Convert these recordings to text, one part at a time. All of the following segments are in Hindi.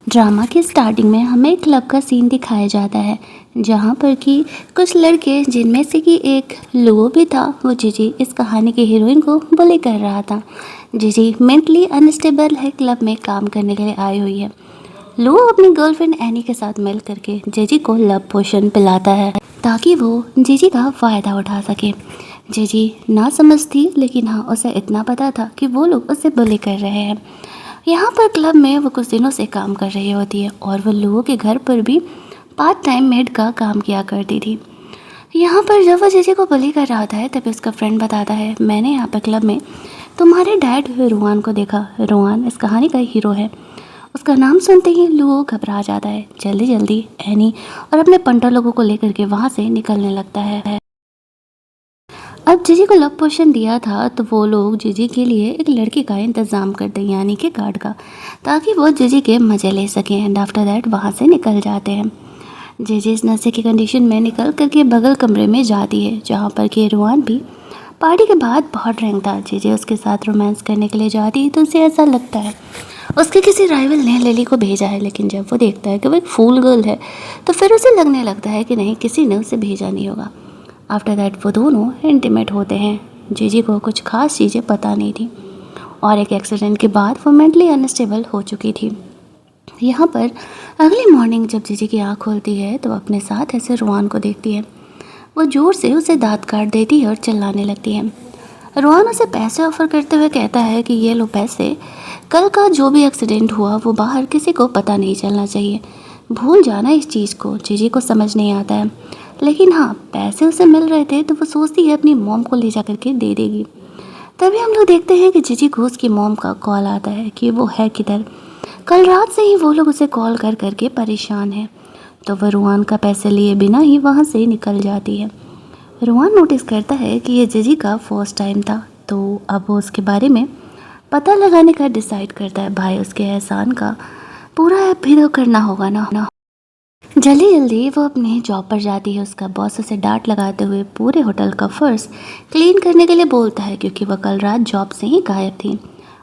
ड्रामा की स्टार्टिंग में हमें एक क्लब का सीन दिखाया जाता है जहाँ पर कि कुछ लड़के जिनमें से कि एक लुओ भी था। वो जीजी इस कहानी की हीरोइन को बुली कर रहा था। जीजी मेंटली अनस्टेबल है, क्लब में काम करने के लिए आई हुई है। लुओ अपनी गर्लफ्रेंड एनी के साथ मिल करके जीजी को लव पोशन पिलाता है ताकि वो जीजी का फ़ायदा उठा सके। जीजी ना समझ थी, लेकिन हाँ उसे इतना पता था कि वो लोग उसे बुली कर रहे हैं। यहाँ पर क्लब में वो कुछ दिनों से काम कर रही होती है और वो लोगों के घर पर भी पार्ट टाइम मेड का काम किया करती थी। यहाँ पर जब वो जीजी को बुली कर रहा होता है तभी उसका फ्रेंड बताता है, मैंने यहाँ पर क्लब में तुम्हारे डैड रोहान को देखा। रोहान इस कहानी का हीरो है। उसका नाम सुनते ही लुओ घबरा जाता है। जल्दी जल्दी एनी और अपने पंटा लोगों को लेकर के वहाँ से निकलने लगता है। अब जीजी को लव पोशन दिया था तो वो लोग जीजी के लिए एक लड़की का इंतज़ाम करते हैं, यानी कि गार्ड का, ताकि वो जीजी के मज़े ले सकें। एंड आफ्टर दैट वहाँ से निकल जाते हैं। जीजी इस नशे की कंडीशन में निकल करके बगल कमरे में जाती है जहाँ पर कि रोहान भी पार्टी के बाद बहुत ड्रिंक था। जीजी उसके साथ रोमांस करने के लिए जाती है तो उसे ऐसा लगता है उसके किसी राइवल ने लिली को भेजा है, लेकिन जब वो देखता है कि वो एक फूल गर्ल है तो फिर उसे लगने लगता है कि नहीं, किसी ने उसे भेजा नहीं होगा। आफ्टर दैट वो दोनों इंटीमेट होते हैं। जीजी को कुछ खास चीज़ें पता नहीं थी और एक एक्सीडेंट के बाद वो मेंटली अनस्टेबल हो चुकी थी। यहाँ पर अगली मॉर्निंग जब जीजी की आँख खोलती है तो अपने साथ ऐसे रोहान को देखती है। वो ज़ोर से उसे दांत काट देती है और चिल्लाने लगती है। रोहान उसे पैसे ऑफर करते हुए कहता है कि ये लो पैसे, कल का जो भी एक्सीडेंट हुआ वो बाहर किसी को पता नहीं चलना चाहिए, भूल जाना इस चीज़ को। जीजी को समझ नहीं आता है, लेकिन हाँ पैसे उसे मिल रहे थे तो वो सोचती है अपनी मॉम को ले जा करके दे देगी। तभी हम लोग देखते हैं कि जीजी को उसकी मॉम का कॉल आता है कि वो है किधर। कल रात से ही वो लोग उसे कॉल कर करके परेशान हैं। तो वह रोहान का पैसे लिए बिना ही वहाँ से निकल जाती है। रोहान नोटिस करता है कि ये जीजी का फर्स्ट टाइम था, तो अब वो उसके बारे में पता लगाने का डिसाइड करता है। भाई उसके एहसान का पूरा फिर करना होगा ना। जल्दी जल्दी वो अपने जॉब पर जाती है। उसका बॉस उसे डांट लगाते हुए पूरे होटल का फर्श क्लीन करने के लिए बोलता है क्योंकि वह कल रात जॉब से ही गायब थी।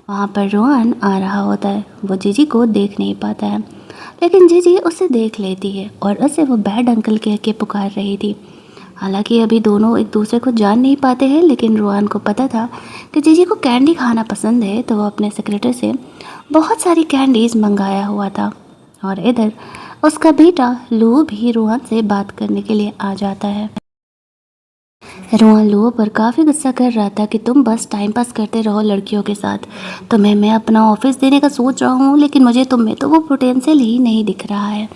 वहाँ पर रोहान आ रहा होता है। वो जीजी को देख नहीं पाता है, लेकिन जीजी उसे देख लेती है और उसे वो बैड अंकल कह के पुकार रही थी। हालांकि अभी दोनों एक दूसरे को जान नहीं पाते हैं, लेकिन रोहान को पता था कि जीजी को कैंडी खाना पसंद है, तो वो अपने सेक्रेटरी से बहुत सारी कैंडीज़ मंगाया हुआ था। और इधर उसका बेटा लुओ भी रोहान से बात करने के लिए आ जाता है। रोहान लुओ पर काफ़ी गुस्सा कर रहा था कि तुम बस टाइम पास करते रहो लड़कियों के साथ। तुम्हें मैं अपना ऑफिस देने का सोच रहा हूँ, लेकिन मुझे तुम में तो वो पोटेंशियल ही नहीं दिख रहा है।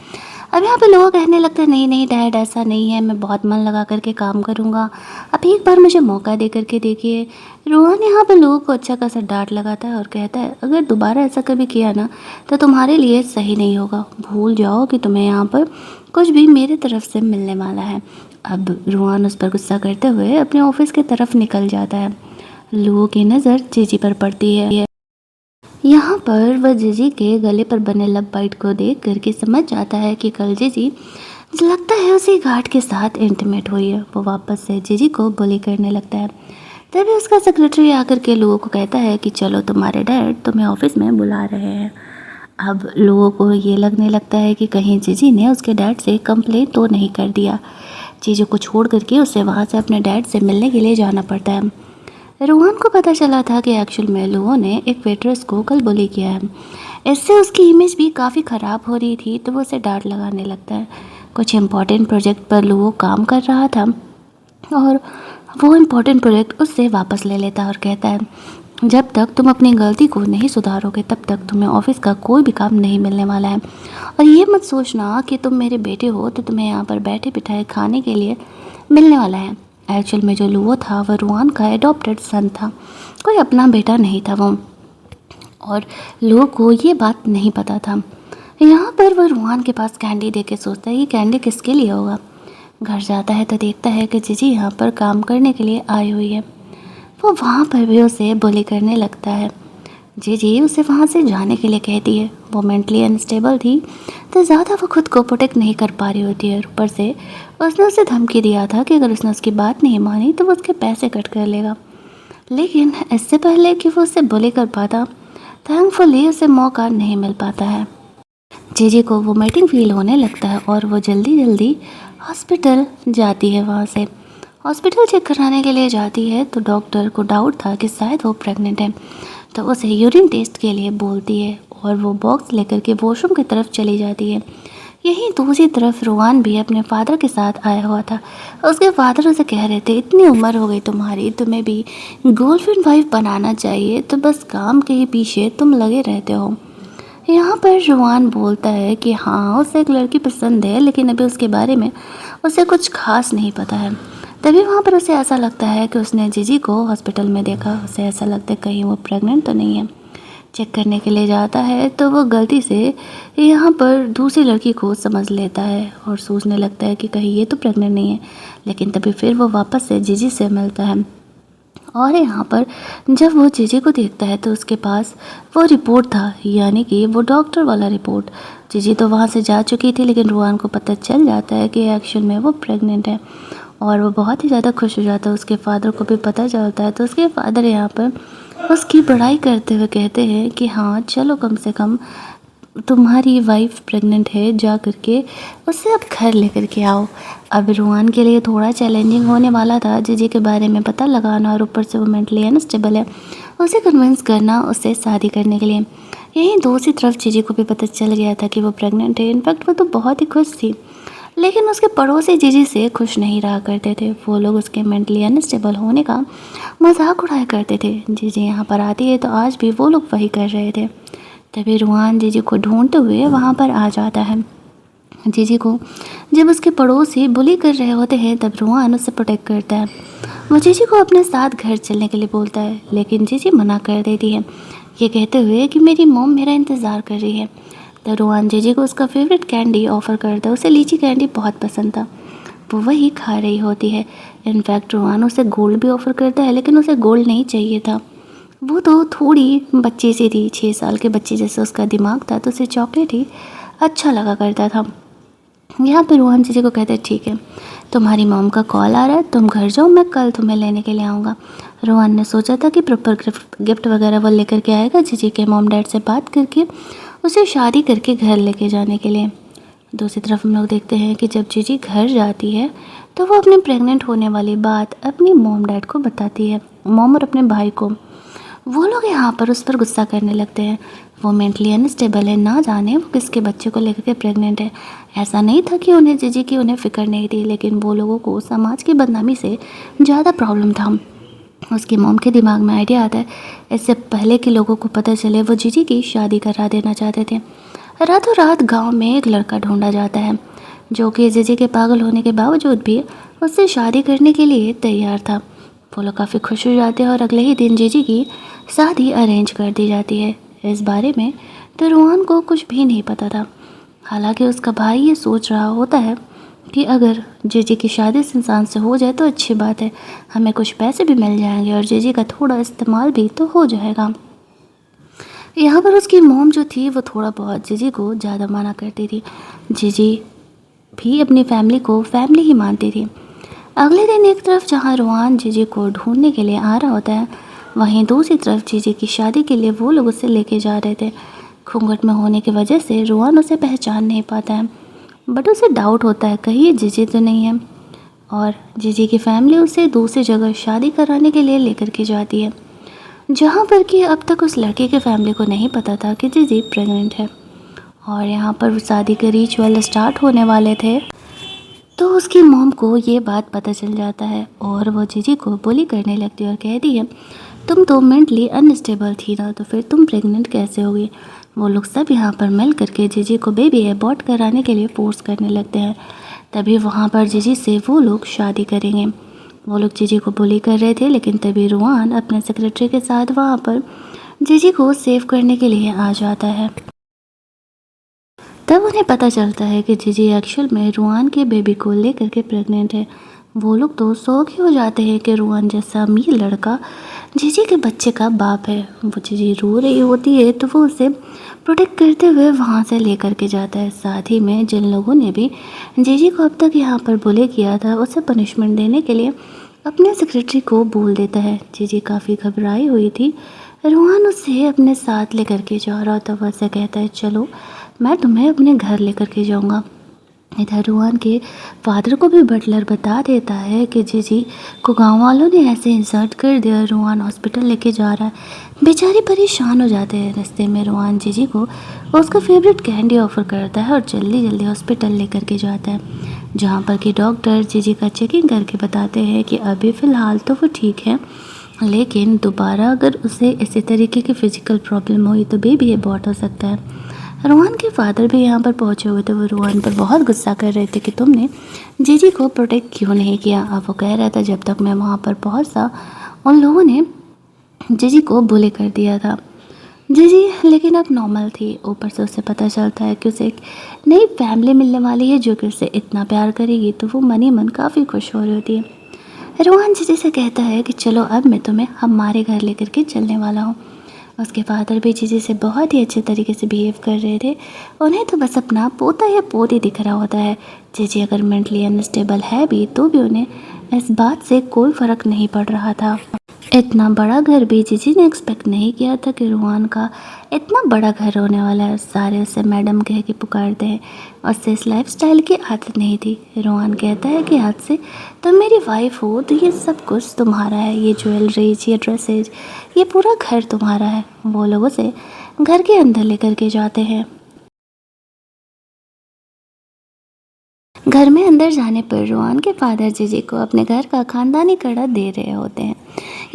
अब यहाँ पे लोग कहने लगते हैं, नहीं नहीं डैड ऐसा नहीं है, मैं बहुत मन लगा करके काम करूँगा, अब एक बार मुझे मौका दे करके देखिए। रोहन यहाँ पे लोगों को अच्छा खासा डांट लगाता है और कहता है, अगर दोबारा ऐसा कभी किया ना तो तुम्हारे लिए सही नहीं होगा, भूल जाओ कि तुम्हें यहाँ पर कुछ भी मेरे तरफ से मिलने वाला है। अब रोहन उस पर गुस्सा करते हुए अपने ऑफिस की तरफ निकल जाता है। लोगों की नज़र जीजी पर पड़ती है। यहाँ पर वह जीजी के गले पर बने लव बाइट को देख करके समझ जाता है कि कल जीजी लगता है उसी घाट के साथ इंटीमेट हुई है। वो वापस से जीजी को बुली करने लगता है। तभी उसका सेक्रेटरी आकर के लोगों को कहता है कि चलो तुम्हारे डैड तुम्हें ऑफिस में बुला रहे हैं। अब लोगों को ये लगने लगता है कि कहीं जीजी ने उसके डैड से कंप्लेंट तो नहीं कर दिया। जीजू को छोड़ करके उसे वहाँ से अपने डैड से मिलने के लिए जाना पड़ता है। रोहन को पता चला था कि एक्चुअल में लोगों ने एक वेट्रेस को कल बुली किया है। इससे उसकी इमेज भी काफ़ी ख़राब हो रही थी, तो वो उसे डांट लगाने लगता है। कुछ इम्पोर्टेंट प्रोजेक्ट पर लोगों काम कर रहा था और वो इम्पोर्टेंट प्रोजेक्ट उससे वापस ले लेता है और कहता है, जब तक तुम अपनी गलती को नहीं सुधारोगे तब तक तुम्हें ऑफिस का कोई भी काम नहीं मिलने वाला है। और ये मत सोचना कि तुम मेरे बेटे हो तो तुम्हें यहाँ पर बैठे बिठाए खाने के लिए मिलने वाला है। एक्चुअल में जो लुओ था वह रोहान का एडॉप्टेड सन था, कोई अपना बेटा नहीं था वो, और लुओ को ये बात नहीं पता था। यहाँ पर वह रोहान के पास कैंडी दे के सोचता है ये कैंडी किसके लिए होगा। घर जाता है तो देखता है कि जीजी यहाँ पर काम करने के लिए आई हुई है। वो वहाँ पर भी उसे बुली करने लगता है। जीजी उसे वहाँ से जाने के लिए कहती है। वो मेंटली अनस्टेबल थी तो ज़्यादा वो खुद को प्रोटेक्ट नहीं कर पा रही होती है। ऊपर से उसने उसे धमकी दिया था कि अगर उसने उसकी बात नहीं मानी तो वो उसके पैसे कट कर लेगा। लेकिन इससे पहले कि वो उसे बुली कर पाता, थैंकफुली उसे मौका नहीं मिल पाता है। जीजी को वोमिटिंग फील होने लगता है और वो जल्दी जल्दी हॉस्पिटल जाती है। वहाँ से हॉस्पिटल चेक कराने के लिए जाती है तो डॉक्टर को डाउट था कि शायद वो प्रेग्नेंट है, तो उसे यूरिन टेस्ट के लिए बोलती है और वो बॉक्स लेकर के वॉशरूम की तरफ चली जाती है। यहीं दूसरी तरफ रुआन भी अपने फादर के साथ आया हुआ था। उसके फादर उसे कह रहे थे, इतनी उम्र हो गई तुम्हारी, तुम्हें भी गर्लफ्रेंड वाइफ बनाना चाहिए, तो बस काम के ही पीछे तुम लगे रहते हो। यहाँ पर रुआन बोलता है कि हाँ, उसे एक लड़की पसंद है, लेकिन अभी उसके बारे में उसे कुछ खास नहीं पता है। तभी वहाँ पर उसे ऐसा लगता है कि उसने जीजी को हॉस्पिटल में देखा। उसे ऐसा लगता है कहीं वो प्रेग्नेंट तो नहीं है। चेक करने के लिए जाता है तो वो गलती से यहाँ पर दूसरी लड़की को समझ लेता है और सोचने लगता है कि कहीं ये तो प्रेग्नेंट नहीं है। लेकिन तभी फिर वो वापस से जीजी से मिलता है और यहाँ पर जब वो जीजी को देखता है तो उसके पास वो रिपोर्ट था, यानी कि वो डॉक्टर वाला रिपोर्ट। जीजी तो वहाँ से जा चुकी थी, लेकिन रुआन को पता चल जाता है कि एक्चुअल में वो प्रेग्नेंट है और वो बहुत ही ज़्यादा खुश हो जाता है। उसके फादर को भी पता चलता है तो उसके फादर यहाँ पर उसकी बड़ाई करते हुए कहते हैं कि हाँ चलो, कम से कम तुम्हारी वाइफ प्रेग्नेंट है, जा करके उसे अब घर लेकर के आओ। अब रुआन के लिए थोड़ा चैलेंजिंग होने वाला था जीजी के बारे में पता लगाना, और ऊपर से वो मेंटली अनस्टेबल है, उसे कन्विंस करना उससे शादी करने के लिए। यहीं दूसरी तरफ जीजी को भी पता चल गया था कि वो प्रेग्नेंट है। इनफैक्ट वो तो बहुत ही खुश थी, लेकिन उसके पड़ोसी जीजी से खुश नहीं रहा करते थे। वो लोग उसके मेंटली अनस्टेबल होने का मजाक उड़ाया करते थे। जीजी यहाँ पर आती है तो आज भी वो लोग वही कर रहे थे। तभी रुआन जीजी को ढूंढते हुए वहाँ पर आ जाता है। जीजी को जब उसके पड़ोसी बुली कर रहे होते हैं तब रुआन उससे प्रोटेक्ट करता है। वो जीजी को अपने साथ घर चलने के लिए बोलता है, लेकिन जीजी मना कर देती है, ये कहते हुए कि मेरी मॉम मेरा इंतज़ार कर रही है। तो रुआन जीजी को उसका फेवरेट कैंडी ऑफ़र करता है। उसे लीची कैंडी बहुत पसंद था, वो वही खा रही होती है। इनफैक्ट रुआन उसे गोल्ड भी ऑफ़र करता है, लेकिन उसे गोल्ड नहीं चाहिए था। वो तो थोड़ी बच्ची सी थी, 6 साल के बच्चे जैसा उसका दिमाग था, तो उसे चॉकलेट ही अच्छा लगा करता था। यहाँ पे रोहन जीजी को कहते हैं, ठीक है, तुम्हारी मॉम का कॉल आ रहा है, तुम घर जाओ, मैं कल तुम्हें लेने के लिए आऊँगा। रोहन ने सोचा था कि प्रॉपर गिफ्ट वगैरह वो लेकर के आएगा, जीजी के मॉम डैड से बात करके उसे शादी करके घर लेके जाने के लिए। दूसरी तरफ हम लोग देखते हैं कि जब जीजी घर जाती है तो वो अपने प्रेग्नेंट होने वाली बात अपनी मॉम डैड को बताती है, मॉम और अपने भाई को। वो लोग यहाँ पर उस पर गुस्सा करने लगते हैं। वो मेंटली अनस्टेबल है, ना जाने वो किसके बच्चे को लेकर के प्रेग्नेंट है। ऐसा नहीं था कि उन्हें जीजी की उन्हें फ़िक्र नहीं थी, लेकिन वो लोगों को समाज की बदनामी से ज़्यादा प्रॉब्लम था। उसकी मॉम के दिमाग में आइडिया आता है, इससे पहले कि लोगों को पता चले वो जीजी की शादी करा देना चाहते थे। रातों रात गांव में एक लड़का ढूंढा जाता है जो कि जीजी के पागल होने के बावजूद भी उससे शादी करने के लिए तैयार था। वो लोग काफ़ी खुश हो जाते हैं और अगले ही दिन जीजी की शादी अरेंज कर दी जाती है। इस बारे में तो रोहन को कुछ भी नहीं पता था। हालांकि उसका भाई ये सोच रहा होता है कि अगर जीजी की शादी इस इंसान से हो जाए तो अच्छी बात है, हमें कुछ पैसे भी मिल जाएंगे और जीजी का थोड़ा इस्तेमाल भी तो हो जाएगा। यहाँ पर उसकी मॉम जो थी वो थोड़ा बहुत जीजी को ज़्यादा माना करती थी। जीजी भी अपनी फैमिली को फैमिली ही मानती थी। अगले दिन एक तरफ जहाँ रोहन जीजी को ढूंढने के लिए आ रहा होता है, वहीं दूसरी तरफ जीजी की शादी के लिए वो लोग उसे लेके जा रहे थे। घूंघट में होने की वजह से रोहन उसे पहचान नहीं पाता है, बट उसे डाउट होता है कहीं ये जीजी तो नहीं है, और जीजी की फैमिली उसे दूसरी जगह शादी कराने के लिए लेकर के जाती है, जहाँ पर कि अब तक उस लड़के के फैमिली को नहीं पता था कि जीजी प्रेग्नेंट है। और यहाँ पर शादी के रिचुअल स्टार्ट होने वाले थे तो उसकी मॉम को ये बात पता चल जाता है और वो जीजी को बुली करने लगती है और कहती है, तुम तो मेंटली अनस्टेबल थी ना, तो फिर तुम प्रेग्नेंट कैसे होगी। वो लोग सब यहाँ पर मिल करके जीजी को बेबी अबॉर्ट कराने के लिए फोर्स करने लगते हैं। तभी वहाँ पर जीजी से वो लोग शादी करेंगे। वो लोग जीजी को बुली कर रहे थे, लेकिन तभी रुआन अपने सेक्रेटरी के साथ वहाँ पर जीजी को सेव करने के लिए आ जाता है। तब उन्हें पता चलता है कि जीजी एक्चुअल में रुआन के बेबी को लेकर के प्रेग्नेंट है। वो लोग तो शौक ही हो जाते हैं कि रुआन जैसा अमीर लड़का जीजी के बच्चे का बाप है। वो जीजी रो रही होती है तो वो उसे प्रोटेक्ट करते हुए वहाँ से लेकर के जाता है। साथ ही में जिन लोगों ने भी जीजी को अब तक यहाँ पर बुले किया था उसे पनिशमेंट देने के लिए अपने सेक्रेटरी को बोल देता है। जीजी काफ़ी घबराई हुई थी। रुआन उसे अपने साथ लेकर के जा रहा था, वैसे कहता है, चलो मैं तुम्हें अपने घर लेकर के जाऊँगा। इधर रुआन के फादर को भी बटलर बता देता है कि जीजी को गांव वालों ने ऐसे इंसल्ट कर दिया, रुआन हॉस्पिटल लेके जा रहा है। बेचारे परेशान हो जाते हैं। रास्ते में रुआन जीजी को उसका फेवरेट कैंडी ऑफर करता है और जल्दी जल्दी हॉस्पिटल लेकर के जाता है, जहाँ पर कि डॉक्टर जीजी का चेकिंग करके बताते हैं कि अभी फ़िलहाल तो वो ठीक है, लेकिन दोबारा अगर उसे इसी तरीके की फ़िज़िकल प्रॉब्लम हुई तो बेबी अबॉर्ट हो सकता है। रोहन के फादर भी यहाँ पर पहुँचे हुए थे। वो रोहन पर बहुत गुस्सा कर रहे थे कि तुमने जीजी को प्रोटेक्ट क्यों नहीं किया। अब वो कह रहा था जब तक मैं वहाँ पर पहुँचा उन लोगों ने जीजी को बुले कर दिया था। जीजी लेकिन अब नॉर्मल थी। ऊपर से उसे पता चलता है कि उसे एक नई फैमिली मिलने वाली है जो कि उसे इतना प्यार करेगी, तो वो मन ही मन काफ़ी खुश हो रही होती है। रोहन जीजी से कहता है कि चलो अब मैं तुम्हें हमारे घर लेकर के चलने वाला हूँ। उसके फादर भी जीजी से बहुत ही अच्छे तरीके से बिहेव कर रहे थे। उन्हें तो बस अपना पोता या पोती दिख रहा होता है। जीजी अगर मेंटली अनस्टेबल है भी तो भी उन्हें इस बात से कोई फ़र्क नहीं पड़ रहा था। इतना बड़ा घर भी जीजी ने एक्सपेक्ट नहीं किया था कि रुहान का इतना बड़ा घर होने वाला है। सारे उसे मैडम कह के पुकारते हैं। उससे इस लाइफस्टाइल की आदत नहीं थी। रुहान कहता है कि आज से तुम मेरी वाइफ हो तो ये सब कुछ तुम्हारा है, ये ज्वेलरीज, ये ड्रेसेज, ये पूरा घर तुम्हारा है। वो लोग उसे घर के अंदर लेकर के जाते हैं। घर में अंदर जाने पर रुहान के फादर जीजी को अपने घर का खानदानी कड़ा दे रहे होते हैं।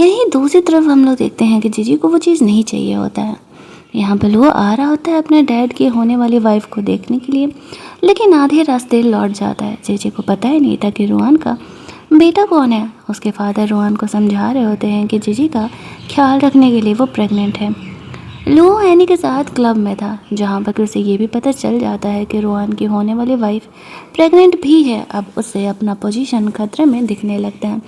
यहीं दूसरी तरफ हम लोग देखते हैं कि जीजी को वो चीज़ नहीं चाहिए होता है। यहाँ पर वो आ रहा होता है अपने डैड की होने वाली वाइफ को देखने के लिए, लेकिन आधे रास्ते लौट जाता है। जीजी को पता ही नहीं था कि रुहान का बेटा कौन है। उसके फादर रुहान को समझा रहे होते हैं कि जीजी का ख्याल रखने के लिए वो प्रेग्नेंट है। लो एनी के साथ क्लब में था, जहाँ पर उसे ये भी पता चल जाता है कि रोहान की होने वाली वाइफ प्रेग्नेंट भी है। अब उसे अपना पोजीशन खतरे में दिखने लगता है।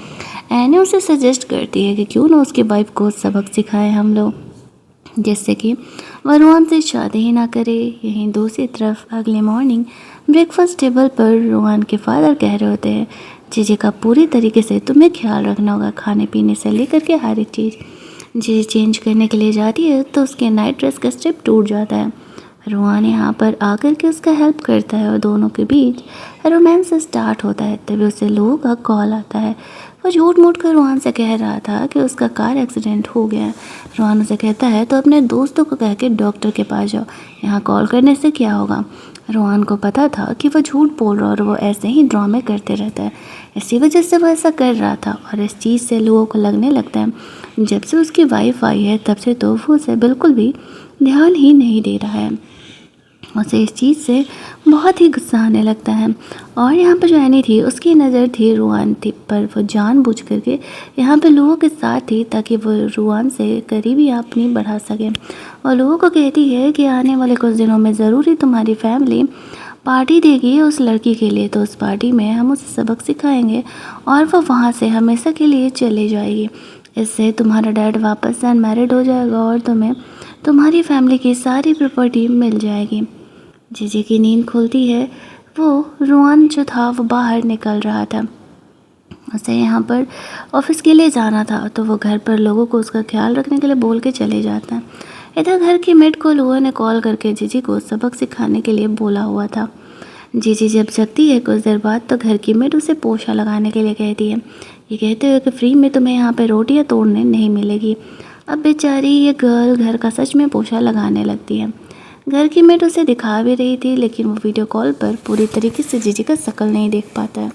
एनी उसे सजेस्ट करती है कि क्यों ना उसकी वाइफ को सबक सिखाएं हम लोग, जिससे कि वह रोहन से शादी ही ना करे। यहीं दूसरी तरफ अगले मॉर्निंग ब्रेकफास्ट टेबल पर रोहन के फादर कह रहे होते हैं जीजी का पूरी तरीके से तुम्हें ख्याल रखना होगा, खाने पीने से लेकर के हर एक चीज़। जी चेंज करने के लिए जाती है तो उसके नाइट ड्रेस का स्ट्रिप टूट जाता है। रोहान यहाँ पर आकर के उसका हेल्प करता है और दोनों के बीच रोमांस स्टार्ट होता है। तभी उसे लोगों का कॉल आता है। वो झूठ मूठ कर रोहान से कह रहा था कि उसका कार एक्सीडेंट हो गया है। रोहान उसे कहता है तो अपने दोस्तों को कह के डॉक्टर के पास जाओ, यहाँ कॉल करने से क्या होगा। रोहान को पता था कि वो झूठ बोल रहा और वो ऐसे ही ड्रामे करते रहता है, इसी वजह से वो ऐसा कर रहा था। और इस चीज़ से लोगों को लगने लगता है जब से उसकी वाइफ आई है तब से तो वो उसे बिल्कुल भी ध्यान ही नहीं दे रहा है। उसे इस चीज़ से बहुत ही गुस्सा आने लगता है। और यहाँ पर जो एनी थी उसकी नज़र थी रुहान थी, पर वो जानबूझ करके यहाँ पे लोगों के साथ थी ताकि वो रुहान से करीबी अपनी बढ़ा सके। और लोगों को कहती है कि आने वाले कुछ दिनों में ज़रूर ही तुम्हारी फैमिली पार्टी देगी उस लड़की के लिए, तो उस पार्टी में हम उसे सबक सिखाएंगे और वो वहाँ से हमेशा के लिए चले जाएगी। इससे तुम्हारा डैड वापस से अनमैरिड हो जाएगा और तुम्हें तुम्हारी फैमिली की सारी प्रॉपर्टी मिल जाएगी। जीजी की नींद खुलती है। वो रुहान जो था वो बाहर निकल रहा था, उसे यहाँ पर ऑफिस के लिए जाना था, तो वो घर पर लोगों को उसका ख्याल रखने के लिए बोल के चले जाता है। इधर घर की मेड को लोगों ने कॉल करके जीजी को सबक सिखाने के लिए बोला हुआ था। जीजी जब जगती है कुछ देर बाद तो घर की मेड उसे पोछा लगाने के लिए कहती है, ये कहते हुए कि फ्री में तुम्हें यहाँ पे रोटियाँ तोड़ने नहीं मिलेगी। अब बेचारी ये गर्ल घर का सच में पोछा लगाने लगती है। घर की मेड उसे दिखा भी रही थी, लेकिन वो वीडियो कॉल पर पूरी तरीके से जीजी का शक्ल नहीं देख पाता है।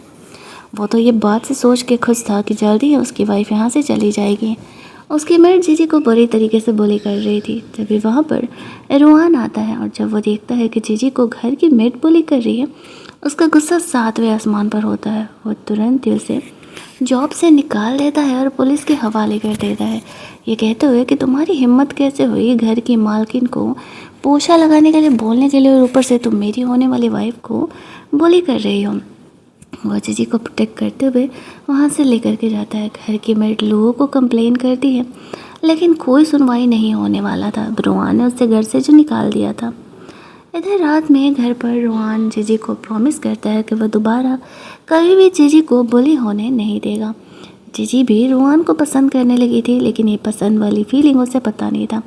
वो तो ये बात से सोच के खुश था कि जल्दी ही उसकी वाइफ यहाँ से चली जाएगी। उसकी मेड जीजी को बुरी तरीके से बुली कर रही थी। तभी वहाँ पर रुहान आता है और जब वो देखता है कि जीजी को घर की मेड बुली कर रही है, उसका गुस्सा 7वें आसमान पर होता है। वो तुरंत ही उसे जॉब से निकाल देता है और पुलिस के हवाले कर देता है, ये कहते हुए कि तुम्हारी हिम्मत कैसे हुई घर की मालकिन को पोछा लगाने के लिए बोलने के लिए, और ऊपर से तुम मेरी होने वाली वाइफ को बुली कर रही हो। वो जीजी को प्रोटेक्ट करते हुए वहाँ से लेकर के जाता है। घर की मेड लोगों को कंप्लेन करती है, लेकिन कोई सुनवाई नहीं होने वाला था। रुहान ने उसे घर से जो निकाल दिया था। इधर रात में घर पर रुहान जीजी को प्रॉमिस करता है कि वह दोबारा कभी भी जीजी को बुली होने नहीं देगा। जीजी भी रुहान को पसंद करने लगी थी, लेकिन ये पसंद वाली फीलिंग उसे पता नहीं था।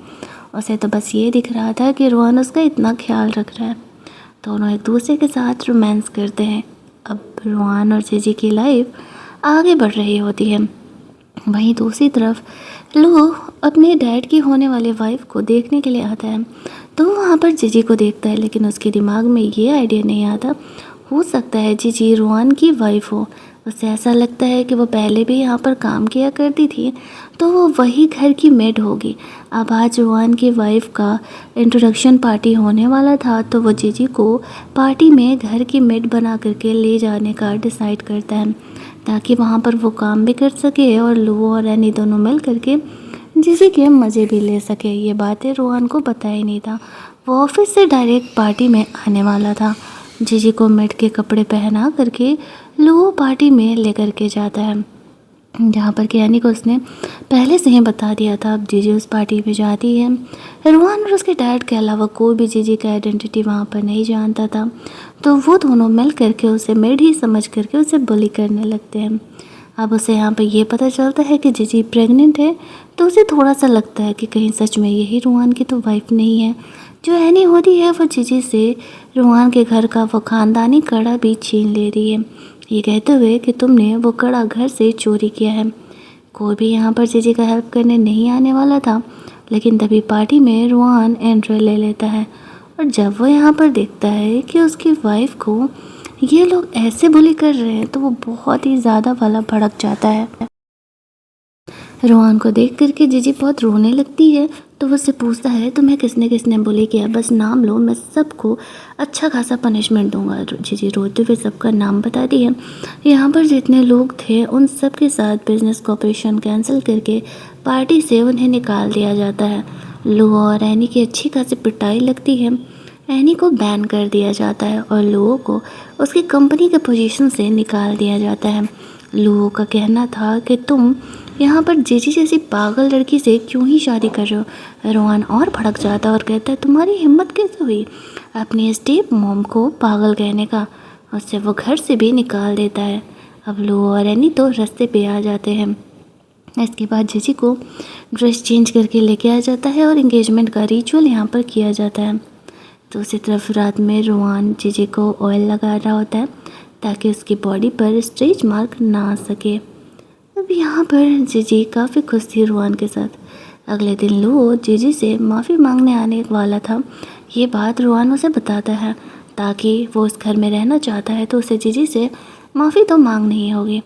उसे तो बस ये दिख रहा था कि रुहान उसका इतना ख्याल रख रहा है। दोनों एक दूसरे के साथ रोमांस करते हैं। अब रोहान और जीजी की लाइफ आगे बढ़ रही होती है। वहीं दूसरी तरफ लो अपने डैड की होने वाली वाइफ को देखने के लिए आता है। तो वहाँ पर जीजी को देखता है, लेकिन उसके दिमाग में ये आइडिया नहीं आता हो सकता है जीजी रोहान की वाइफ हो। उसे ऐसा लगता है कि वो पहले भी यहाँ पर काम किया करती थी, तो वो वही घर की मेड होगी। अब आज रोहान की वाइफ का इंट्रोडक्शन पार्टी होने वाला था, तो वो जीजी को पार्टी में घर की मेड बना करके ले जाने का डिसाइड करता है, ताकि वहाँ पर वो काम भी कर सके और लुओ और एनी दोनों मिल करके जीजी के मज़े भी ले सके। ये बातें रोहान को पता ही नहीं था। वो ऑफिस से डायरेक्ट पार्टी में आने वाला था। जीजी को मेड के कपड़े पहना करके लुओ पार्टी में लेकर के जाता है, जहाँ पर कि एनी को उसने पहले से ही बता दिया था। अब जीजी उस पार्टी में जाती है। रोहान और उसके डैड के अलावा कोई भी जीजी का आइडेंटिटी वहाँ पर नहीं जानता था, तो वो दोनों मिल करके उसे मेड ही समझ करके उसे बुली करने लगते हैं। अब उसे यहाँ पर ये पता चलता है कि जीजी प्रेग्नेंट है, तो उसे थोड़ा सा लगता है कि कहीं सच में यही रोहान की तो वाइफ नहीं है। जो एनी होती है वो जीजी से रोहान के घर का वो ख़ानदानी कड़ा भी छीन ले रही है, ये कहते हुए कि तुमने वो कड़ा घर से चोरी किया है। कोई भी यहाँ पर जीजी का हेल्प करने नहीं आने वाला था, लेकिन तभी पार्टी में रोहान एंट्री ले लेता है। और जब वो यहाँ पर देखता है कि उसकी वाइफ को ये लोग ऐसे बुली कर रहे हैं, तो वो बहुत ही ज़्यादा वाला भड़क जाता है। रोहान को देख करके जीजी बहुत रोने लगती है, तो वो उससे पूछता है तुम्हें किसने किसने बुली किया, बस नाम लो, मैं सबको अच्छा खासा पनिशमेंट दूंगा। जीजी रोते हुए सबका नाम बताती है। यहाँ पर जितने लोग थे उन सब के साथ बिजनेस कॉपरेशन कैंसिल करके पार्टी से उन्हें निकाल दिया जाता है। लो और एनी की अच्छी खासी पिटाई लगती है। एनी को बैन कर दिया जाता है और लोगों को उसकी कंपनी के पोजीशन से निकाल दिया जाता है। लोगों का कहना था कि तुम यहाँ पर जीजी जैसी पागल लड़की से क्यों ही शादी कर रहे हो। रोहान और भड़क जाता है और कहता है तुम्हारी हिम्मत कैसे हुई अपनी स्टेप मॉम को पागल कहने का। उससे वो घर से भी निकाल देता है। अब लो और एनी तो रास्ते पे आ जाते हैं। इसके बाद जीजी को ड्रेस चेंज करके लेके आ जाता है और इंगेजमेंट का रिचुअल यहाँ पर किया जाता है। दूसरी तरफ रात में रोहान जीजी को ऑयल लगा रहा होता है, ताकि उसकी बॉडी पर स्ट्रेच मार्क ना आ सके। अब यहाँ पर जीजी काफ़ी खुश थी रोहान के साथ। अगले दिन लो जीजी से माफ़ी मांगने आने वाला था। ये बात रोहान उसे बताता है, ताकि वो उस घर में रहना चाहता है तो उसे जीजी से माफ़ी तो मांगनी ही होगी।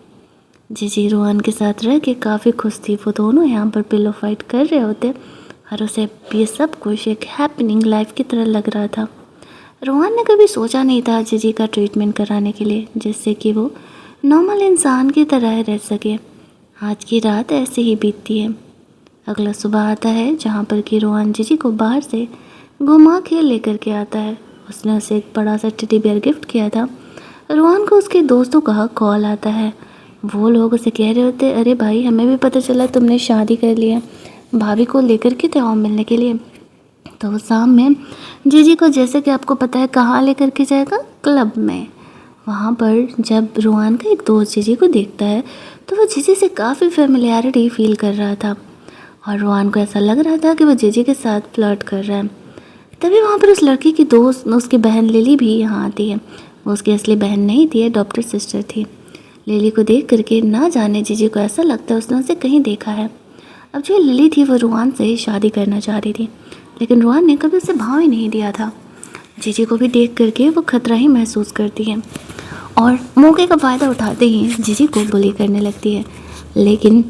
जीजी रोहान के साथ रह के काफ़ी खुश थी। वो दोनों यहाँ पर पिलो फाइट कर रहे होते और उसे ये सब कुछ एक हैपनिंग लाइफ की तरह लग रहा था। रोहान ने कभी सोचा नहीं था जीजी का ट्रीटमेंट कराने के लिए, जिससे कि वो नॉर्मल इंसान की तरह रह सके। आज की रात ऐसे ही बीतती है। अगला सुबह आता है, जहाँ पर कि रोहान जीजी को बाहर से घुमा के लेकर के आता है। उसने उसे एक बड़ा सा टेडी बियर गिफ्ट किया था। रोहान को उसके दोस्तों का कॉल आता है। वो लोग उसे कह रहे होते अरे भाई हमें भी पता चला तुमने शादी कर लिया, भाभी को लेकर के आओ मिलने के लिए। तो वो शाम में जीजी को, जैसे कि आपको पता है, कहाँ लेकर के जाएगा, क्लब में। वहाँ पर जब रोहान का एक दोस्त जीजी को देखता है तो वो जीजी से काफ़ी फेमिलियरिटी फील कर रहा था और रोहान को ऐसा लग रहा था कि वो जीजी के साथ फ्लर्ट कर रहा है। तभी वहाँ पर उस लड़की की दोस्त, उसकी बहन लिली भी यहाँ आती है। वो उसकी असली बहन नहीं थी, अडॉप्टेड सिस्टर थी। लिली को देख करके ना जाने जीजी को ऐसा लगता है उसने उसे कहीं देखा है। अब जो लिली थी वो रोहान से शादी करना चाह रही थी, लेकिन रोहान ने कभी उसे भाव ही नहीं दिया था। जीजी को भी देख करके वो खतरा ही महसूस करती है और मौके का फ़ायदा उठाते ही जीजी को बुली करने लगती है। लेकिन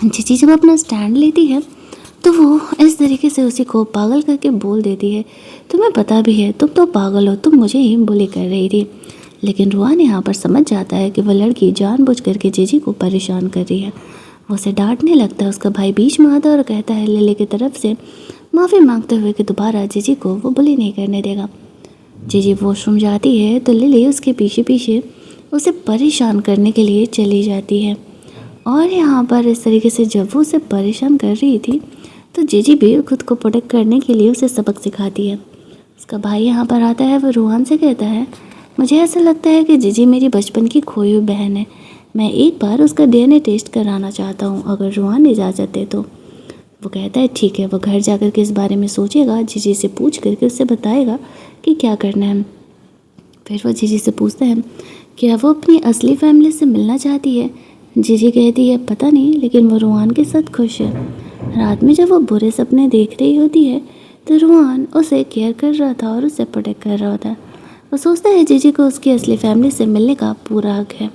जीजी जब अपना स्टैंड लेती है तो वो इस तरीके से उसी को पागल करके बोल देती है, तुम्हें पता भी है तुम तो पागल हो, तुम मुझे ही बुली कर रही थी। लेकिन रोहान यहाँ पर समझ जाता है कि वह लड़की जानबूझ करके जीजी को परेशान कर रही है। वो उसे डांटने लगता है। उसका भाई बीच में आता है और कहता है लिली की तरफ से माफ़ी मांगते हुए कि दोबारा जीजी को वो बुली नहीं करने देगा। जीजी वॉशरूम जाती है तो लिली उसके पीछे पीछे उसे परेशान करने के लिए चली जाती है। और यहाँ पर इस तरीके से जब वो उसे परेशान कर रही थी तो जीजी भी खुद को प्रोटेक्ट करने के लिए उसे सबक सिखाती है। उसका भाई यहाँ पर आता है। वो रोहान से कहता है मुझे ऐसा लगता है कि जीजी मेरी बचपन की खोई हुई बहन है, मैं एक बार उसका डीएनए टेस्ट कराना चाहता हूँ, अगर रोहान इजाज़त दे तो। वो कहता है ठीक है। वो घर जाकर के इस बारे में सोचेगा, जीजी से पूछ करके उससे बताएगा कि क्या करना है। फिर वो जीजी से पूछता है क्या वो अपनी असली फैमिली से मिलना चाहती है। जीजी कहती है पता नहीं, लेकिन वो रुआन के साथ खुश है। रात में जब वो बुरे सपने देख रही होती है तो रुआन उसे केयर कर रहा था और उसे प्रोटेक्ट कर रहा होता है। वो सोचता है जीजी को उसकी असली फैमिली से मिलने का पूरा हक है।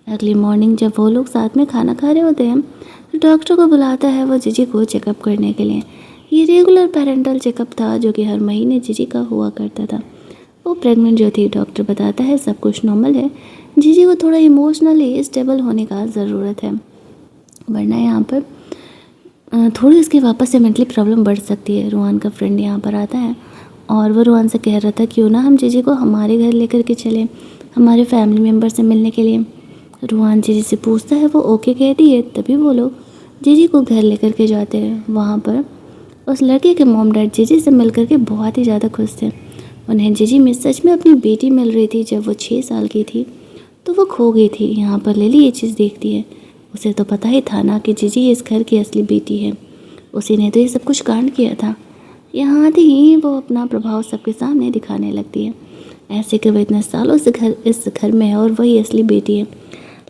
अगली मॉर्निंग जब वो लोग साथ में खाना खा रहे होते हैं तो डॉक्टर को बुलाता है वो जीजी को चेकअप करने के लिए। ये रेगुलर पेरेंटल चेकअप था जो कि हर महीने जीजी का हुआ करता था। वो प्रेग्नेंट जो थी, डॉक्टर बताता है सब कुछ नॉर्मल है, जीजी को थोड़ा इमोशनली स्टेबल होने का ज़रूरत है, वरना यहाँ पर थोड़ी उसकी वापस से मेंटली प्रॉब्लम बढ़ सकती है। रुआन का फ्रेंड यहाँ पर आता है और वो रुआन से कह रहा था क्यों ना हम जीजी को हमारे घर लेकर के चलें, हमारे फैमिली मेम्बर से मिलने के लिए। रुआन जीजी से पूछता है, वो ओके कहती है। तभी वो लोग जीजी को घर लेकर के जाते हैं। वहाँ पर उस लड़के के मॉम डैड जीजी से मिलकर के बहुत ही ज़्यादा खुश थे। उन्हें जीजी में सच में अपनी बेटी मिल रही थी। जब वो 6 साल की थी तो वो खो गई थी। यहाँ पर लिली ये चीज़ देखती है। उसे तो पता ही था ना कि जीजी इस घर की असली बेटी है, उसी ने तो ये सब कुछ कांड किया था। यहाँ आते ही वो अपना प्रभाव सबके सामने दिखाने लगती है, ऐसे कि वो इतने सालों से इस घर में है और वही असली बेटी है।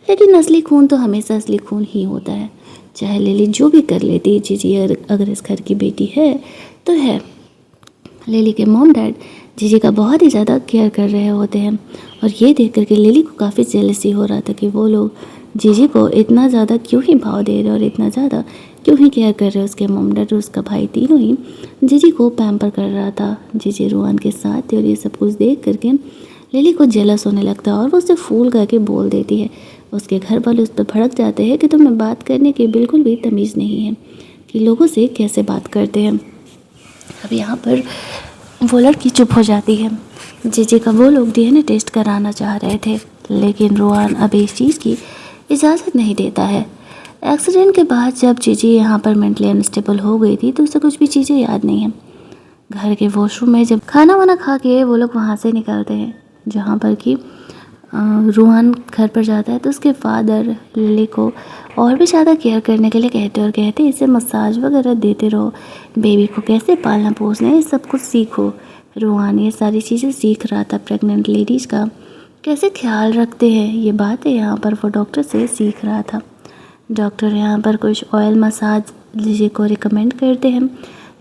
लेकिन असली खून तो हमेशा असली खून ही होता है, चाहे लिली जो भी कर लेती। जीजी अगर इस घर की बेटी है तो है। लिली के मॉम डैड जीजी का बहुत ही ज़्यादा केयर कर रहे होते हैं और ये देख करके लिली को काफ़ी जेलसी हो रहा था कि वो लोग जीजी को इतना ज़्यादा क्यों ही भाव दे रहे और इतना ज़्यादा क्यों ही केयर कर रहे। उसके मॉम डैड और उसका भाई तीनों ही जीजी को पैम्पर कर रहा था। जीजी रुआन के साथ थी और ये सब कुछ देख करके लिली को जेलस होने लगता है और वो उसे फूल करके बोल देती है। उसके घर वाले उस पर भड़क जाते हैं कि तुम्हें बात करने की बिल्कुल भी तमीज़ नहीं है कि लोगों से कैसे बात करते हैं। अब यहाँ पर वो लड़की चुप हो जाती है। जीजी का वो लोग डीएनए टेस्ट कराना चाह रहे थे, लेकिन रुआन अभी इस चीज़ की इजाज़त नहीं देता है। एक्सीडेंट के बाद जब जीजी यहाँ पर मेंटली अनस्टेबल हो गई थी तो उसे कुछ भी चीज़ें याद नहीं है। घर के वॉशरूम में जब खाना वाना खा के वो लोग वहाँ से निकलते हैं, जहाँ पर कि रुआन घर पर जाता है तो उसके फादर लिली को और भी ज़्यादा केयर करने के लिए कहते और कहते इसे मसाज वगैरह देते रहो, बेबी को कैसे पालना पोसना है सब कुछ सीखो। रुआन ये सारी चीज़ें सीख रहा था, प्रेग्नेंट लेडीज़ का कैसे ख्याल रखते हैं ये बातें यहाँ पर वो डॉक्टर से सीख रहा था। डॉक्टर यहाँ पर कुछ ऑयल मसाज जीजी को रिकमेंड करते हैं,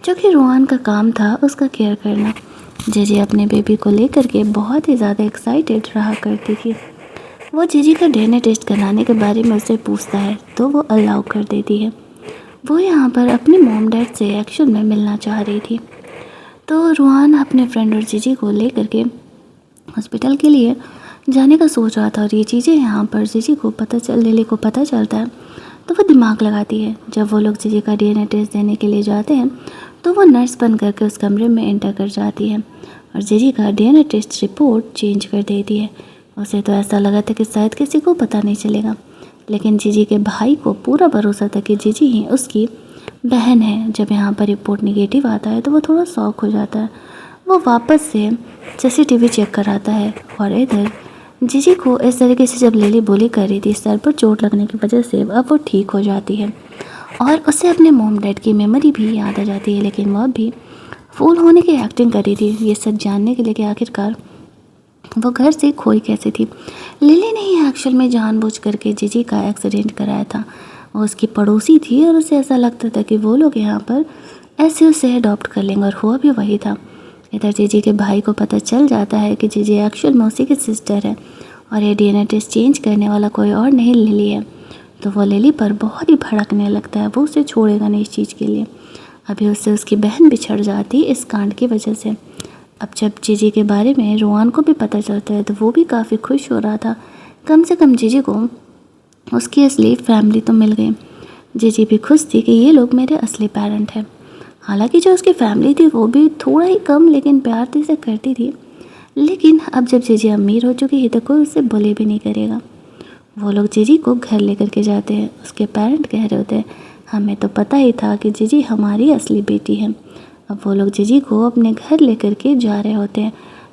जो कि रुआन का काम था उसका केयर करना। जीजी अपने बेबी को लेकर के बहुत ही ज़्यादा एक्साइटेड रहा करती थी। वो जीजी का डीएनए टेस्ट कराने के बारे में उससे पूछता है तो वो अलाउ कर देती है। वो यहाँ पर अपने मॉम डैड से एक्चुअल में मिलना चाह रही थी, तो रुआन अपने फ्रेंड और जीजी को लेकर के हॉस्पिटल के लिए जाने का सोच रहा था। और ये चीज़ें यहाँ पर जीजी को लिली को पता चलता है तो वो दिमाग लगाती है। जब वो लोग जीजी का डीएनए टेस्ट देने के लिए जाते हैं तो वो नर्स बन करके उस कमरे में एंटर कर जाती है और जीजी का डीएनए टेस्ट रिपोर्ट चेंज कर देती है। उसे तो ऐसा लगा था कि शायद किसी को पता नहीं चलेगा, लेकिन जीजी के भाई को पूरा भरोसा था कि जीजी ही उसकी बहन है। जब यहाँ पर रिपोर्ट निगेटिव आता है तो वो थोड़ा शॉक हो जाता है। वो वापस से सीसीटीवी चेक कराता है और इधर जीजी को इस तरीके से जब लिली बोली कर रही थी सर पर चोट लगने की वजह से, अब वो ठीक हो जाती है और उसे अपने मॉम डैड की मेमोरी भी याद आ जाती है। लेकिन वह भी फूल होने की एक्टिंग कर रही थी ये सब जानने के लिए कि आखिरकार वो घर से खोई कैसे थी। लिली ने ही एक्चुअल में जानबूझ करके जीजी का एक्सीडेंट कराया था। वो उसकी पड़ोसी थी और उसे ऐसा लगता था कि वो लोग यहाँ पर ऐसे उसे अडॉप्ट कर लेंगे और हुआ भी वही था। इधर जीजी के भाई को पता चल जाता है कि जीजी एक्चुअल में उसी की सिस्टर है और ये डीएनए टेस्ट चेंज करने वाला कोई और नहीं लिली है। तो वो लिली पर बहुत ही भड़कने लगता है, वो उसे छोड़ेगा नहीं इस चीज़ के लिए। अभी उससे उसकी बहन बिछड़ जाती इस कांड की वजह से। अब जब जीजी के बारे में रुआन को भी पता चलता है तो वो भी काफ़ी खुश हो रहा था, कम से कम जीजी को उसकी असली फैमिली तो मिल गई। जीजी भी खुश थी कि ये लोग मेरे असली पेरेंट हैं। हालांकि जो उसकी फैमिली थी वो भी थोड़ा ही कम लेकिन प्यार तो इसे करती थी, लेकिन अब जब जीजी अमीर हो चुकी है तो कोई उससे बुले भी नहीं करेगा। वो लोग जीजी को घर लेकर के जाते हैं। उसके पेरेंट कह रहे होते हैं हमें तो पता ही था कि जीजी हमारी असली बेटी है। अब वो लोग जीजी को अपने घर लेकर के जा रहे होते हैं,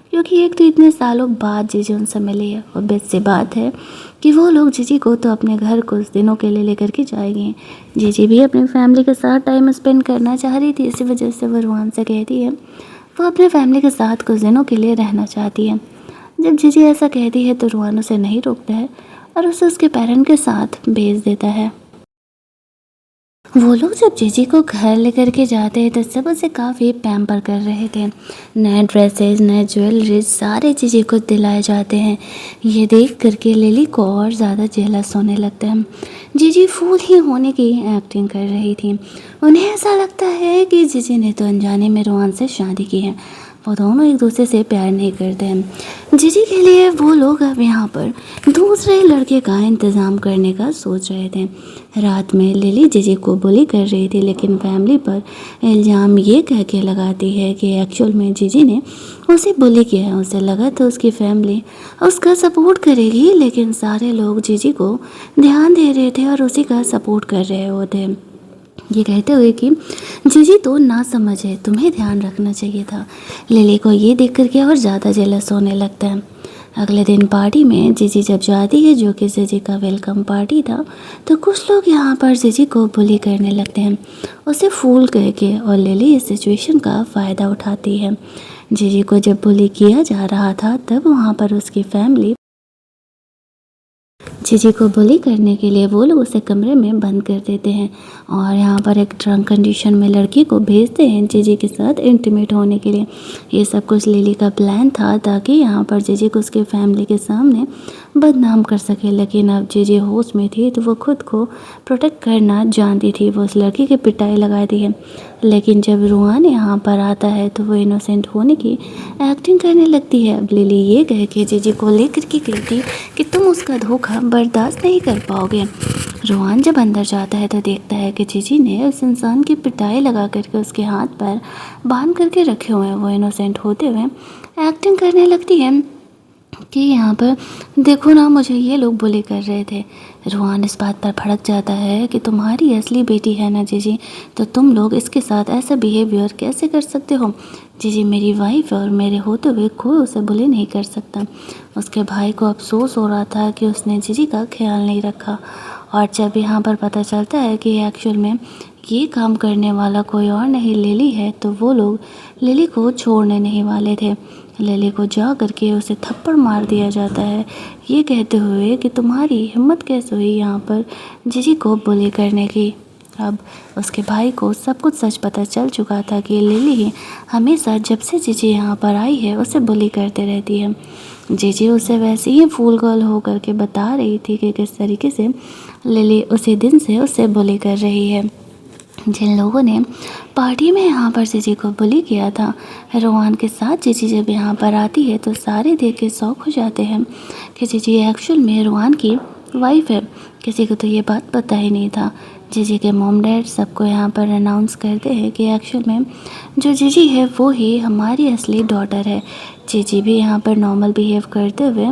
क्योंकि एक तो इतने सालों बाद जीजी उनसे मिली है और बेस्ट से बात है कि वो लोग जीजी को तो अपने घर कुछ दिनों के लिए लेकर के जाएंगे। जीजी भी अपनी फैमिली के साथ टाइम स्पेंड करना चाह रही थी, इसी वजह से वो रुआन से कहती है वो अपने फैमिली के साथ कुछ दिनों के लिए रहना चाहती है। जब जीजी ऐसा कहती है तो रुआन उसे नहीं रोकता है और उसे उसके पेरेंट के साथ भेज देता है। वो लोग जब जीजी को घर लेकर के जाते हैं तो सब उसे काफ़ी पैम्पर कर रहे थे। नए ड्रेसेस, नए ज्वेलरी सारे जीजी को दिलाए जाते हैं। ये देख करके लिली को और ज़्यादा जेलस होने लगता है। जीजी फूल ही होने की एक्टिंग कर रही थी। उन्हें ऐसा लगता है कि जीजी ने तो अनजाने में रोहन से शादी की है। वो दोनों एक दूसरे से प्यार नहीं करते हैं। जीजी के लिए वो लोग अब यहाँ पर दूसरे लड़के का इंतज़ाम करने का सोच रहे थे। रात में लिली जीजी को बुली कर रही थी, लेकिन फैमिली पर इल्ज़ाम ये कह के लगाती है कि एक्चुअल में जीजी ने उसे बुली किया है। उसे लगा था उसकी फैमिली उसका सपोर्ट करेगी, लेकिन सारे लोग जीजी को ध्यान दे रहे थे और उसी का सपोर्ट कर रहे होते। ये कहते हुए कि जीजी तो ना समझे, तुम्हें ध्यान रखना चाहिए था। लिली को ये देख करके और ज़्यादा जेलस होने लगता है। अगले दिन पार्टी में जीजी जब जाती है, जो कि जीजी का वेलकम पार्टी था, तो कुछ लोग यहाँ पर जीजी को बुली करने लगते हैं, उसे फूल कह के, और लिली इस सिचुएशन का फ़ायदा उठाती है। जीजी को जब बुली किया जा रहा था तब वहाँ पर उसकी फैमिली जीजी को बुली करने के लिए वो लोग उसे कमरे में बंद कर देते हैं और यहाँ पर एक ड्रंक कंडीशन में लड़की को भेजते हैं जीजी के साथ इंटीमेट होने के लिए। ये सब कुछ लिली का प्लान था ताकि यहाँ पर जीजी को उसके फैमिली के सामने बदनाम कर सके, लेकिन अब जीजी होश में थी तो वो खुद को प्रोटेक्ट करना जानती थी। वो उस लड़की की पिटाई लगा दी है, लेकिन जब रुआन यहाँ पर आता है तो वो इनोसेंट होने की एक्टिंग करने लगती है। अब लिली ये कह के जीजी को लेकर के गई थी कि तुम उसका धोखा बर्दाश्त नहीं कर पाओगे। रुआन जब अंदर जाता है तो देखता है कि जीजी ने उस इंसान की पिटाई लगा करके उसके हाथ पैर बांध करके रखे हुए हैं। वो इनोसेंट होते हुए एक्टिंग करने लगती है कि यहाँ पर देखो ना, मुझे ये लोग बुली कर रहे थे। रुआन इस बात पर भड़क जाता है कि तुम्हारी असली बेटी है ना जीजी, तो तुम लोग इसके साथ ऐसा बिहेवियर कैसे कर सकते हो। जीजी मेरी वाइफ है और मेरे होते हुए कोई उसे बुली नहीं कर सकता। उसके भाई को अफसोस हो रहा था कि उसने जीजी का ख्याल नहीं रखा, और जब यहाँ पर पता चलता है कि एक्चुअल में ये काम करने वाला कोई और नहीं लिली है, तो वो लोग लिली को छोड़ने नहीं वाले थे। लिली को जा करके उसे थप्पड़ मार दिया जाता है, ये कहते हुए कि तुम्हारी हिम्मत कैसे हुई यहाँ पर जीजी को बुली करने की। अब उसके भाई को सब कुछ सच पता चल चुका था कि लिली ही हमेशा जब से जीजी यहाँ पर आई है उसे बुली करते रहती है। जीजी उसे वैसे ही फूल गर्ल होकर के बता रही थी कि किस तरीके से लिली उसी दिन से उसे बुली कर रही है। जिन लोगों ने पार्टी में यहाँ पर जीजी को बुली किया था, रोहान के साथ जीजी जब यहाँ पर आती है तो सारे देख के शौक हो जाते हैं कि जीजी एक्चुअल में रोहान की वाइफ है। किसी को तो ये बात पता ही नहीं था। जीजी के मॉम डैड सबको यहाँ पर अनाउंस करते हैं कि एक्चुअल में जो जीजी है वो ही हमारी असली डॉटर है। जीजी भी यहाँ पर नॉर्मल बिहेव करते हुए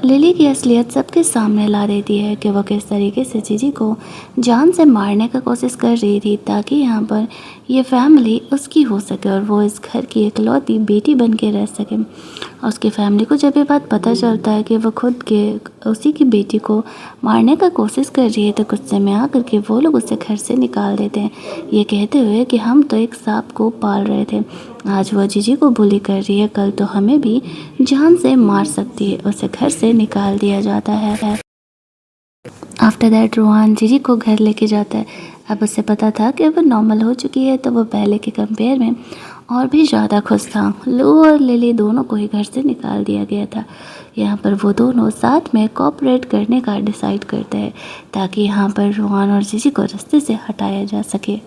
लिली की असलियत सबके सामने ला देती है कि वो किस तरीके से जीजी को जान से मारने का कोशिश कर रही थी ताकि यहाँ पर ये फैमिली उसकी हो सके और वो इस घर की इकलौती बेटी बन के रह सके। और उसकी फैमिली को जब ये बात पता चलता है कि वो खुद के उसी की बेटी को मारने का कोशिश कर रही है तो गुस्से में आकर के वो लोग उसे घर से निकाल देते हैं, ये कहते हुए कि हम तो एक सांप को पाल रहे थे, आज वो जीजी को बुली कर रही है, कल तो हमें भी जान से मार सकती है। उसे घर से निकाल दिया जाता है। आफ्टर दैट रोहान जीजी को घर लेके जाता है। अब उसे पता था कि वो नॉर्मल हो चुकी है तो वो पहले के कंपेयर में और भी ज़्यादा खुश था। लू और लिली दोनों को ही घर से निकाल दिया गया था। यहाँ पर वो दोनों साथ में कोऑपरेट करने का डिसाइड करते हैं ताकि यहाँ पर रोहान और जीजी को रास्ते से हटाया जा सके।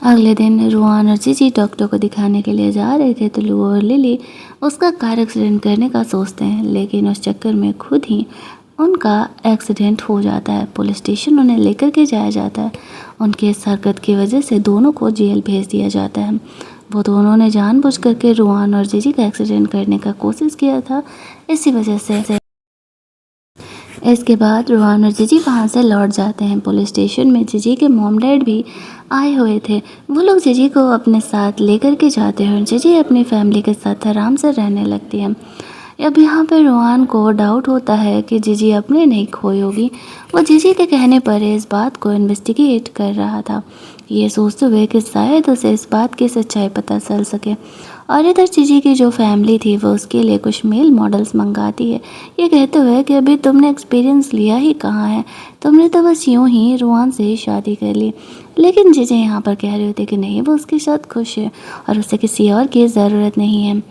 अगले दिन रोहान और जीजी डॉक्टर को दिखाने के लिए जा रहे थे तो लू और लिली उसका कार एक्सीडेंट करने का सोचते हैं, लेकिन उस चक्कर में खुद ही उनका एक्सीडेंट हो जाता है। पुलिस स्टेशन उन्हें लेकर के जाया जाता है। उनके इस हरकत की वजह से दोनों को जेल भेज दिया जाता है। वो दोनों ने जानबूझ करके रोहान और जीजी का एक्सीडेंट करने का कोशिश किया था, इसी वजह से। इसके बाद रोहान और जीजी वहाँ से लौट जाते हैं। पुलिस स्टेशन में जीजी के मॉम डैड भी आए हुए थे। वो लोग जीजी को अपने साथ लेकर के जाते हैं और जीजी अपनी फैमिली के साथ आराम से रहने लगती है। अब यहाँ पर रोहान को डाउट होता है कि जीजी अपने नहीं खोई होगी। वो जीजी के कहने पर इस बात को इन्वेस्टिगेट कर रहा था ये सोचते हुए कि शायद उसे इस बात की सच्चाई पता चल सके। और इधर जीजी की जो फैमिली थी वो उसके लिए कुछ मेल मॉडल्स मंगाती है, ये कहते हुए कि अभी तुमने एक्सपीरियंस लिया ही कहाँ है, तुमने तो बस यूं ही रुआन से शादी कर ली। लेकिन जीजी यहाँ पर कह रही होती है कि नहीं, वो उसके साथ खुश है और उसे किसी और की ज़रूरत नहीं है।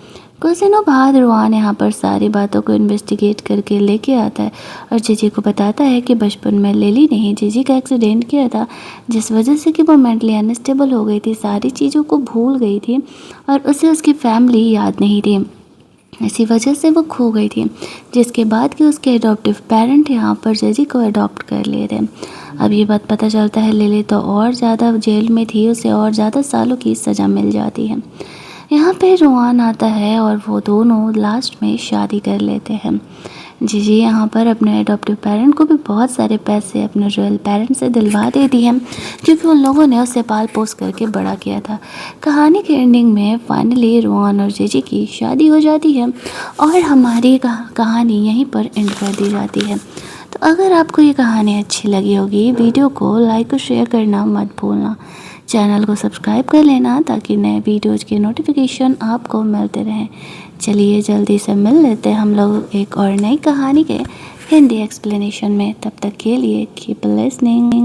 कुछ दिनों बाद रुआन यहाँ पर सारी बातों को इन्वेस्टिगेट करके लेके आता है और जीजी को बताता है कि बचपन में लिली ने ही जीजी का एक्सीडेंट किया था, जिस वजह से कि वो मेंटली अनस्टेबल हो गई थी, सारी चीज़ों को भूल गई थी और उसे उसकी फैमिली याद नहीं थी। इसी वजह से वो खो गई थी, जिसके बाद कि उसके अडॉप्टिव पेरेंट यहाँ पर जीजी को अडॉप्ट कर लिए थे। अब ये बात पता चलता है लिली तो और ज़्यादा जेल में थी, उसे और ज़्यादा सालों की सज़ा मिल जाती है। यहाँ पे रुआन आता है और वो दोनों लास्ट में शादी कर लेते हैं। जीजी यहाँ पर अपने अडॉप्टिव पेरेंट को भी बहुत सारे पैसे अपने रियल पेरेंट से दिलवा देती है, क्योंकि उन लोगों ने उसे पाल पोस करके बड़ा किया था। कहानी के एंडिंग में फाइनली रुआन और जीजी की शादी हो जाती है और हमारी कहानी यहीं पर एंड कर दी जाती है। तो अगर आपको ये कहानी अच्छी लगी होगी, वीडियो को लाइक और शेयर करना मत भूलना। चैनल को सब्सक्राइब कर लेना ताकि नए वीडियोज़ के नोटिफिकेशन आपको मिलते रहें। चलिए जल्दी से मिल लेते हैं हम लोग एक और नई कहानी के हिंदी एक्सप्लेनेशन में। तब तक के लिए कीप लिसनिंग।